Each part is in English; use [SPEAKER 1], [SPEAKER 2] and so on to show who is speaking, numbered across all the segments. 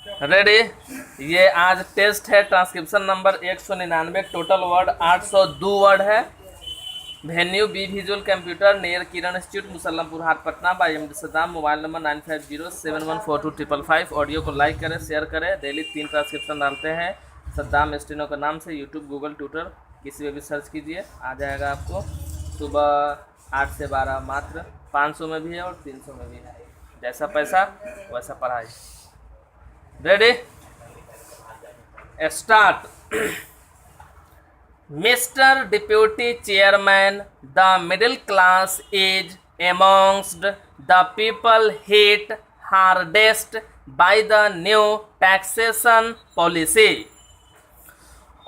[SPEAKER 1] Ready. ये आज test है, transcription number 199, total word 802 word है। Venue B visual computer near Kiran institute Musallampur Haat Patna by M D Saddam. Mobile number 9507142555। Audio को like करें, share करें। डेली 3 ट्रांसक्रिप्शन डालते हैं सद्दाम स्टेनो के नाम से। यूट्यूब, गूगल, ट्विटर किसी में भी सर्च कीजिए, आ जाएगा आपको। सुबह 8 से 12 मात्र 500 में भी है और 300 में भी है। जैसा पैसा वैसा पढ़ाई। Ready, start. Mr. Deputy Chairman, the middle class is amongst the people hit hardest by the new taxation policy.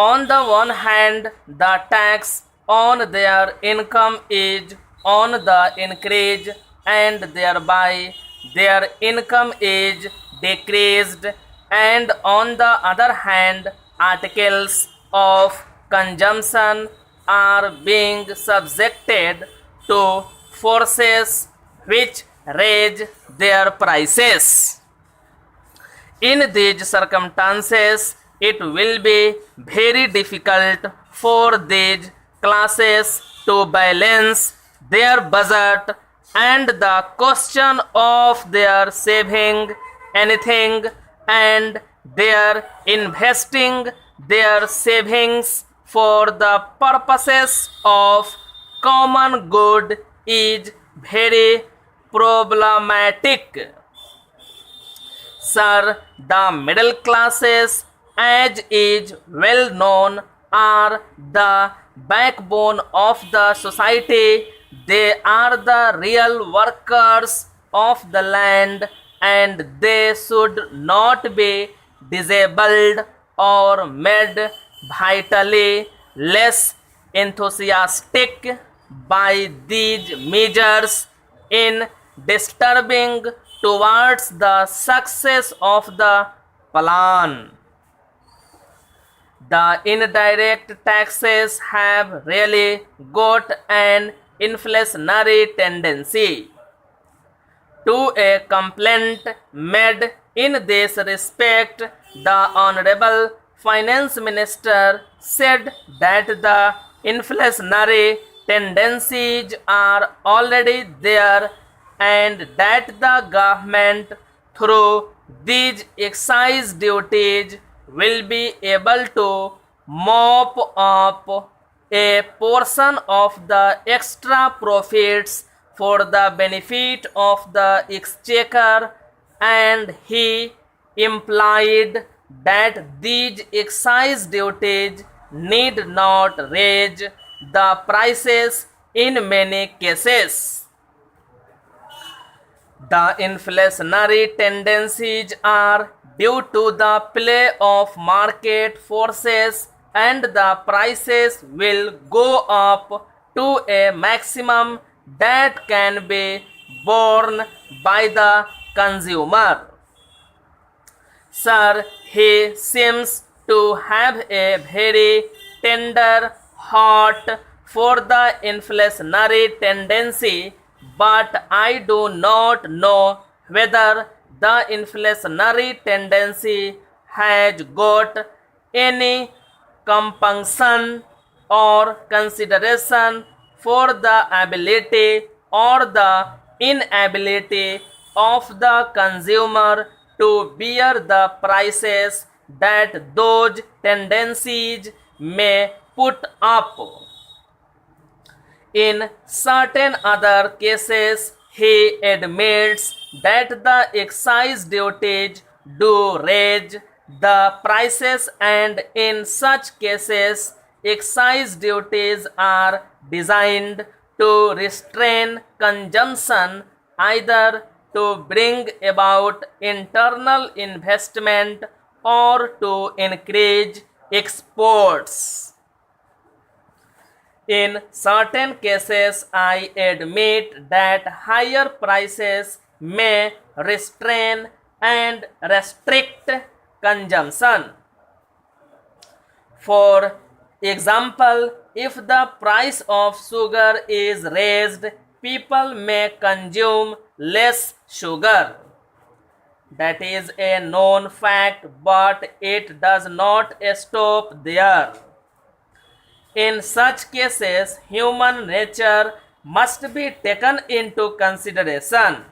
[SPEAKER 1] On the one hand, the tax on their income is on the increase and thereby their income is decreased, and on the other hand, articles of consumption are being subjected to forces which raise their prices. In these circumstances, it will be very difficult for these classes to balance their budget, and the question of their saving anything and their investing their savings for the purposes of common good is very problematic. Sir, the middle classes, as is well known, are the backbone of the society. They are the real workers of the land, and they should not be disabled or made vitally less enthusiastic by these measures in disturbing towards the success of the plan. The indirect taxes have really got an inflationary tendency. To a complaint made in this respect, the Honorable Finance Minister said that the inflationary tendencies are already there, and that the government through these excise duties will be able to mop up a portion of the extra profits for the benefit of the exchequer, and he implied that these excise duties need not raise the prices in many cases. The inflationary tendencies are due to the play of market forces, and the prices will go up to a maximum that can be borne by the consumer. Sir, he seems to have a very tender heart for the inflationary tendency, but I do not know whether the inflationary tendency has got any compunction or consideration for the ability or the inability of the consumer to bear the prices that those tendencies may put up. In certain other cases, he admits that the excise duties do raise the prices, and in such cases, excise duties are designed to restrain consumption, either to bring about internal investment or to encourage exports. In certain cases, I admit that higher prices may restrain and restrict consumption. For example, if the price of sugar is raised, people may consume less sugar. That is a known fact, but it does not stop there. In such cases, human nature must be taken into consideration.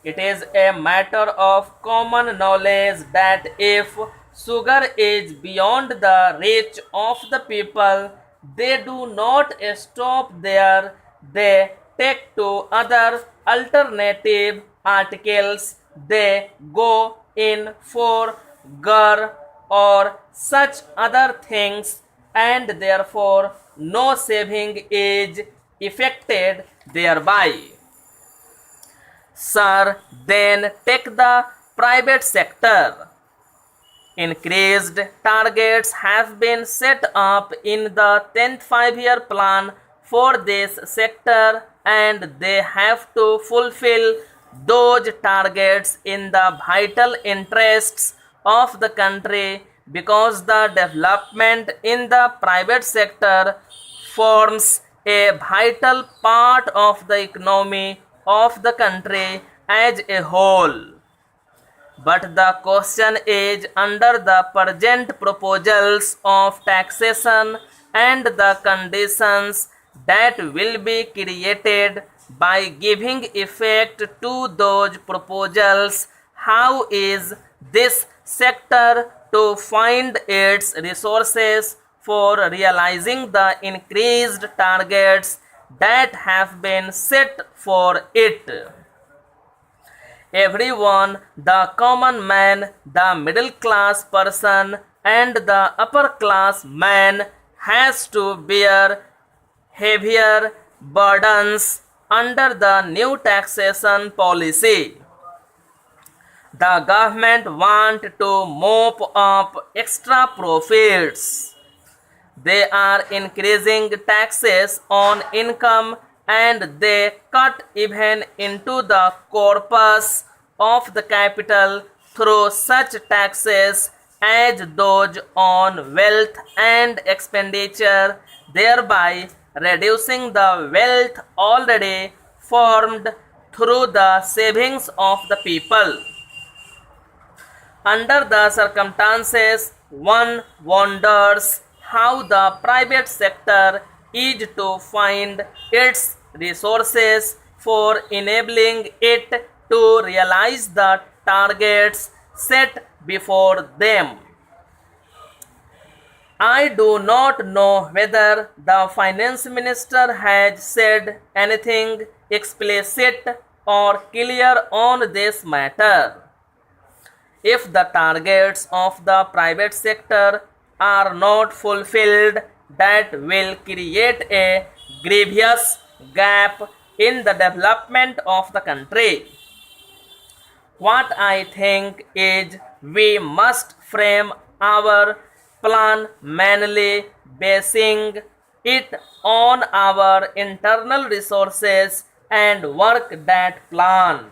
[SPEAKER 1] It is a matter of common knowledge that if sugar is beyond the reach of the people, they do not stop there, they take to other alternative articles, they go in for gur or such other things, and therefore no saving is effected thereby. Sir, then take the private sector. Increased targets have been set up in the 10th five-year plan for this sector, and they have to fulfill those targets in the vital interests of the country, because the development in the private sector forms a vital part of the economy of the country as a whole. But the question is, under the present proposals of taxation and the conditions that will be created by giving effect to those proposals, how is this sector to find its resources for realizing the increased targets that have been set for it? Everyone, the common man, the middle class person, and the upper class man, has to bear heavier burdens under the new taxation policy. The government want to mop up extra profits. They are increasing taxes on income, and they cut even into the corpus of the capital through such taxes as those on wealth and expenditure, thereby reducing the wealth already formed through the savings of the people. Under the circumstances, one wonders how the private sector is to find its resources for enabling it to realize the targets set before them. I do not know whether the finance minister has said anything explicit or clear on this matter. If the targets of the private sector are not fulfilled, that will create a grievous gap in the development of the country. What I think is, we must frame our plan mainly basing it on our internal resources and work that plan.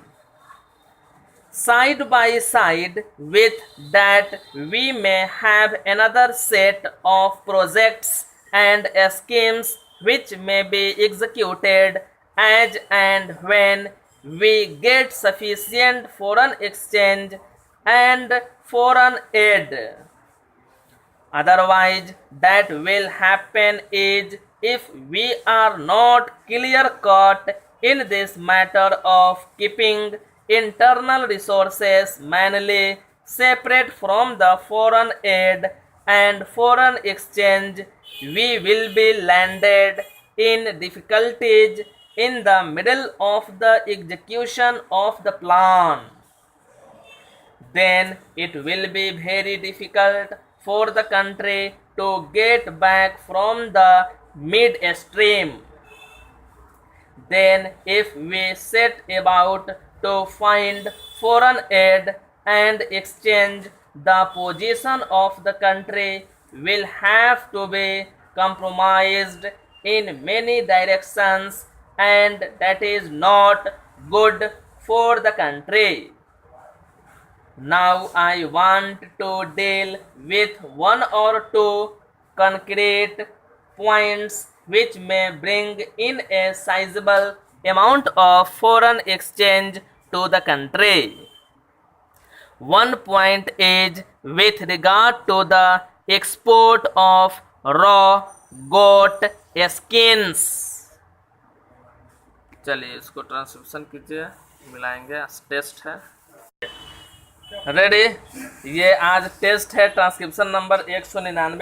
[SPEAKER 1] Side by side with that, we may have another set of projects and schemes which may be executed as and when we get sufficient foreign exchange and foreign aid. Otherwise, that will happen is, if we are not clear cut in this matter of keeping internal resources mainly separate from the foreign aid and foreign exchange, we will be landed in difficulties in the middle of the execution of the plan. Then it will be very difficult for the country to get back from the midstream. Then if we set about to find foreign aid and exchange, the position of the country will have to be compromised in many directions, and that is not good for the country. Now I want to deal with one or two concrete points which may bring in a sizable amount of foreign exchange to the country. One point is with regard to the export of raw goat skins. चलिए इसको transcription कीजिए, मिलाएंगे, test है। Ready, ये आज test है transcription number 199